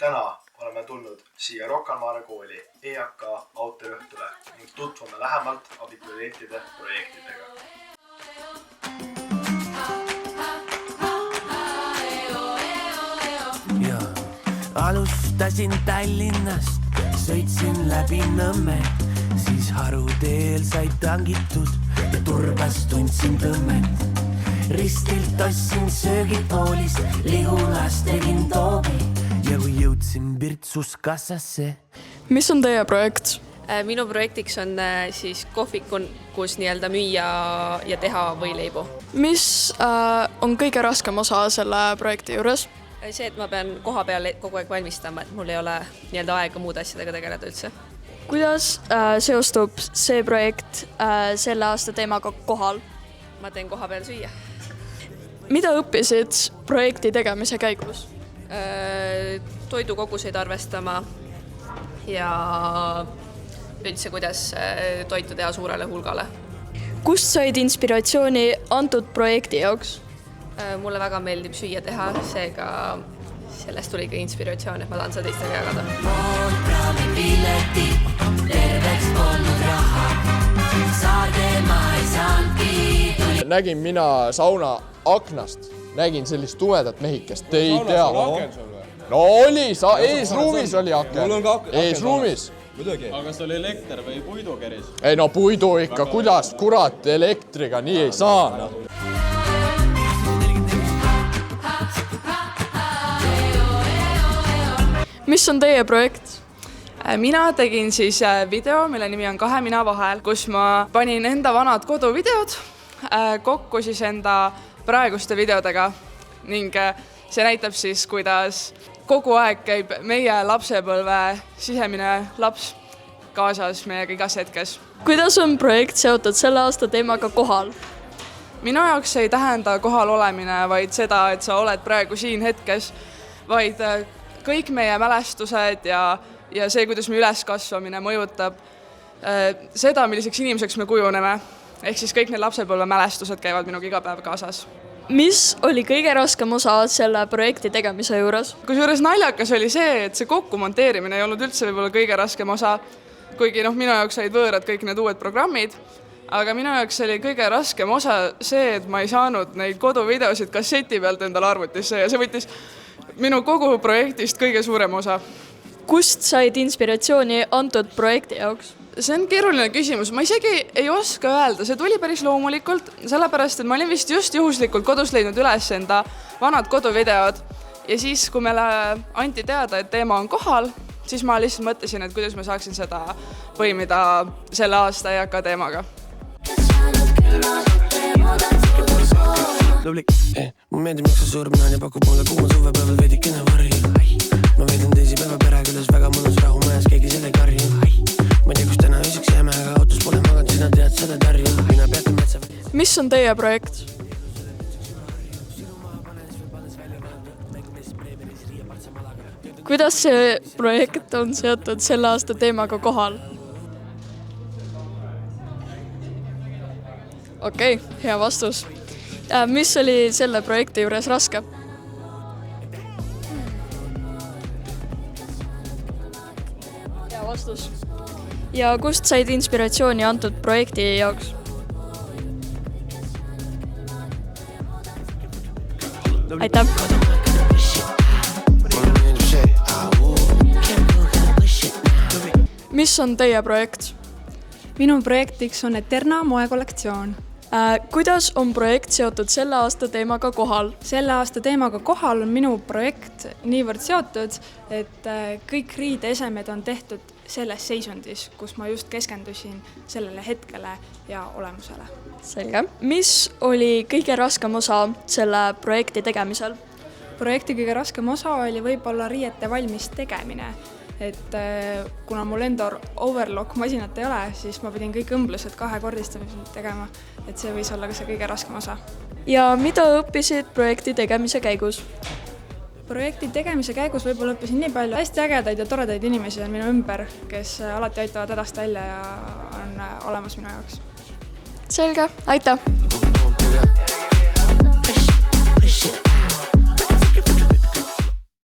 Täna oleme tulnud siia Rocca al Mare kooli EAK autoriõhtule ning tutvume lähemalt abiturientide projektidega. Alustasin Tallinnast, sõitsin läbi Nõmme, siis Haruteel sai tangitud ja turbas tundsin tõmmet. Ristilt ostsin söögipoolist, Lihulas tegin toobi ja kui jõudsin Virtsus kassasse. Mis on teie projekt? Minu projektiks on siis kohvikun, kus nii-öelda müüa ja teha võileibu. Mis on kõige raskem osa selle projekti juures? See, et ma pean koha peal kogu aeg valmistama, et mul ei ole nii-öelda aega muude asjadega tegeleda üldse. Kuidas seostub see projekt selle aasta teemaga kohal? Ma teen koha peal süüa. Mida õppisid projekti tegemise käigus? Toidukoguseid arvestama ja üldse, kuidas toitu teha suurele hulgale. Kust said inspiratsiooni antud projekti jaoks? Mulle väga meeldib süüa teha, seega sellest tuli ka inspiratsioon, et ma tahan seda teistega jagada. Poolpraami pileti, terveks polnud raha, saarde ma ei saanudki. Nägin mina sauna aknast, nägin sellist tumedat mehikest, te ei tea. No oli, eesruumis oli aken. Eesruumis. Aga see oli elekter või puidukeris? Ei no puidu ikka, kuidas kurat elektriga nii ei saa. Mis on teie projekt? Mina tegin siis video, mille nimi on 2 mina vahel, kus ma panin enda vanad koduvideod kokku siis enda praeguste videodega ning see näitab siis, kuidas kogu aeg käib meie lapsepõlve sisemine laps kaasas meiega igas hetkes. Kuidas on projekt seotud selle aasta teemaga kohal? Minu jaoks ei tähenda kohal olemine, vaid seda, et sa oled praegu siin hetkes, vaid kõik meie mälestused ja see, kuidas me üleskasvamine mõjutab seda, milliseks inimeseks me kujuneme. Ehk siis kõik need lapsepõlve mälestused käivad minuga iga päev kaasas. Mis oli kõige raskem osa selle projekti tegemise juures? Kusjuures naljakas oli see, et see kokku monteerimine ei olnud üldse võib-olla kõige raskem osa, kuigi minu jaoks said võõrad kõik need uued programmid, aga minu jaoks oli kõige raskem osa see, et ma ei saanud neid koduvideosid kasseti pealt endale arvutisse ja see võttis minu kogu projektist kõige suurem osa. Kust said inspiratsiooni antud projekti jaoks? See on keeruline küsimus. Ma isegi ei oska öelda. See tuli päris loomulikult, sellepärast, et ma olin vist just juhuslikult kodus leidnud üles enda vanad koduvideod. Ja siis, kui meile anti teada, et teema on kohal, siis ma lihtsalt mõtlesin, et kuidas ma saaksin seda põimida selle aasta EAK teemaga. Mu meeldib miks sa suurminaan ja pakub mulle kuuma suvepäeval veidikene varju. Ma veedan teisi päeva perekülles väga mõnus rahumajas, keegi selle karju. Ma tea, kus täna ööseks jääme, aga autos pole maganud, sina tead seda tarju. Mina peatan metsa. Mis on teie projekt? Kuidas see projekt on seotud selle aasta teemaga kohal? Okei, hea vastus. Mis oli selle projekti juures raske? Hea vastus. Ja kust said inspiratsiooni antud projekti jaoks? Aitäh! Mis on teie projekt? Minu projektiks on Eterna moekollektsioon. Kuidas on projekt seotud selle aasta teemaga kohal? Selle aasta teemaga kohal on minu projekt niivõrd seotud, et kõik riideesemed on tehtud selles seisundis, kus ma just keskendusin sellele hetkele ja olemusele. Selge. Mis oli kõige raskem osa selle projekti tegemisel? Projekti kõige raskem osa oli võib-olla riiete valmis tegemine. Et kuna mul enda overlock masinat ei ole, siis ma pidin kõik õmblused 2-kordistamisel tegema, et see võis olla ka see kõige raskem osa. Ja mida õppisid projekti tegemise käigus? Projekti tegemise käigus võib-olla õppisin nii palju hästi ägedaid ja toredaid inimesi on minu ümber, kes alati aitavad hädast välja ja on olemas minu jaoks. Selge, aitäh!